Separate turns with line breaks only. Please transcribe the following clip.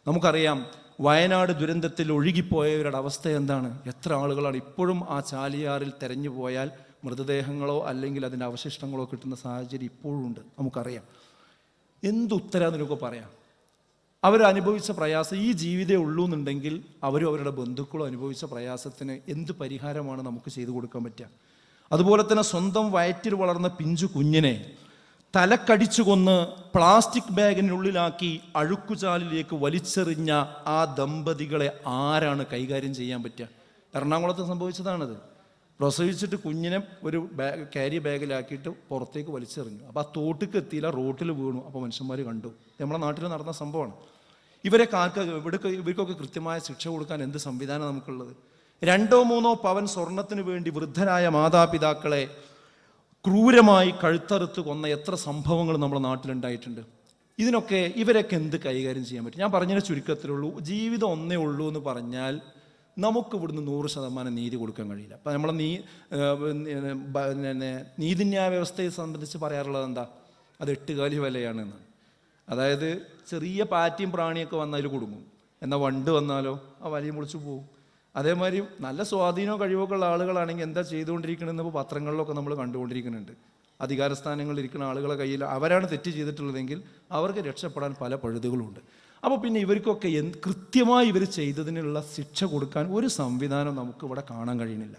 നമുക്കറിയാം വയനാട് ദുരന്തത്തിൽ ഒഴുകിപ്പോയവരുടെ അവസ്ഥ എന്താണ്? എത്ര ആളുകളാണ് ഇപ്പോഴും ആ ചാലിയാറിൽ തെരഞ്ഞു പോയാൽ മൃതദേഹങ്ങളോ അല്ലെങ്കിൽ അതിൻ്റെ അവശിഷ്ടങ്ങളോ കിട്ടുന്ന സാഹചര്യം ഇപ്പോഴും ഉണ്ട്. നമുക്കറിയാം. എന്തുത്തരം നിനക്ക് പറയാം? അവരനുഭവിച്ച പ്രയാസം ഈ ജീവിതമേ ഉള്ളൂ എന്നുണ്ടെങ്കിൽ അവരും അവരുടെ ബന്ധുക്കളും അനുഭവിച്ച പ്രയാസത്തിന് എന്ത് പരിഹാരമാണ് നമുക്ക് ചെയ്തു കൊടുക്കാൻ പറ്റുക? അതുപോലെ തന്നെ സ്വന്തം വയറ്റിൽ വളർന്ന പിഞ്ചു കുഞ്ഞിനെ തലക്കടിച്ചു കൊന്ന് പ്ലാസ്റ്റിക് ബാഗിനുള്ളിലാക്കി അഴുക്കുചാലിലേക്ക് വലിച്ചെറിഞ്ഞ ആ ദമ്പതികളെ ആരാണ് കൈകാര്യം ചെയ്യാൻ പറ്റുക? എറണാകുളത്ത് സംഭവിച്ചതാണത്. പ്രസവിച്ചിട്ട് കുഞ്ഞിനെ ഒരു ക്യാരി ബാഗിലാക്കിയിട്ട് പുറത്തേക്ക് വലിച്ചെറിഞ്ഞു. അപ്പോൾ ആ തോട്ടിക്ക് എത്തിയില്ല, റോട്ടിൽ വീണു. അപ്പോൾ മനുഷ്യന്മാർ കണ്ടു. നമ്മുടെ നാട്ടിൽ നടന്ന സംഭവമാണ്. ഇവർക്കൊക്കെ കൃത്യമായ ശിക്ഷ കൊടുക്കാൻ എന്ത് സംവിധാനം നമുക്കുള്ളത്? 2-3 പവൻ സ്വർണത്തിന് വേണ്ടി വൃദ്ധരായ മാതാപിതാക്കളെ ക്രൂരമായി കഴുത്തറുത്ത് കൊന്ന എത്ര സംഭവങ്ങൾ നമ്മുടെ നാട്ടിലുണ്ടായിട്ടുണ്ട്. ഇവരൊക്കെ എന്ത് കൈകാര്യം ചെയ്യാൻ പറ്റും? ഞാൻ പറഞ്ഞതിന് ചുരുക്കത്തിലുള്ളൂ, ജീവിതം ഒന്നേ ഉള്ളൂ എന്ന് പറഞ്ഞാൽ നമുക്ക് ഇവിടുന്ന് 100% നീതി കൊടുക്കാൻ കഴിയില്ല. അപ്പം നമ്മളെ നീതിന്യായ വ്യവസ്ഥയെ സംബന്ധിച്ച് പറയാറുള്ളത് എന്താ? അത് 8 കാലി വലയാണ് എന്നാണ്. അതായത് ചെറിയ പാറ്റിയും പ്രാണിയൊക്കെ വന്നാൽ അതിൽ കുടുങ്ങും. എന്നാൽ വണ്ട് വന്നാലോ ആ വലയും പൊളിച്ചു പോകും. അതേമാതിരി നല്ല സ്വാധീനമോ കഴിവൊക്കെ ഉള്ള ആളുകളാണെങ്കിൽ എന്താ ചെയ്തുകൊണ്ടിരിക്കണമെന്ന് ഇപ്പോൾ പത്രങ്ങളിലൊക്കെ നമ്മൾ കണ്ടുകൊണ്ടിരിക്കുന്നുണ്ട്. അധികാരസ്ഥാനങ്ങളിൽ ഇരിക്കുന്ന ആളുകളെ കയ്യിൽ അവരാണ് തെറ്റ് ചെയ്തിട്ടുള്ളതെങ്കിൽ അവർക്ക് രക്ഷപ്പെടാൻ പല പഴുതുകളുണ്ട്. അപ്പോൾ പിന്നെ ഇവർക്കൊക്കെ കൃത്യമായി ഇവർ ചെയ്തതിനുള്ള ശിക്ഷ കൊടുക്കാൻ ഒരു സംവിധാനം നമുക്ക് ഇവിടെ കാണാൻ കഴിയുന്നില്ല.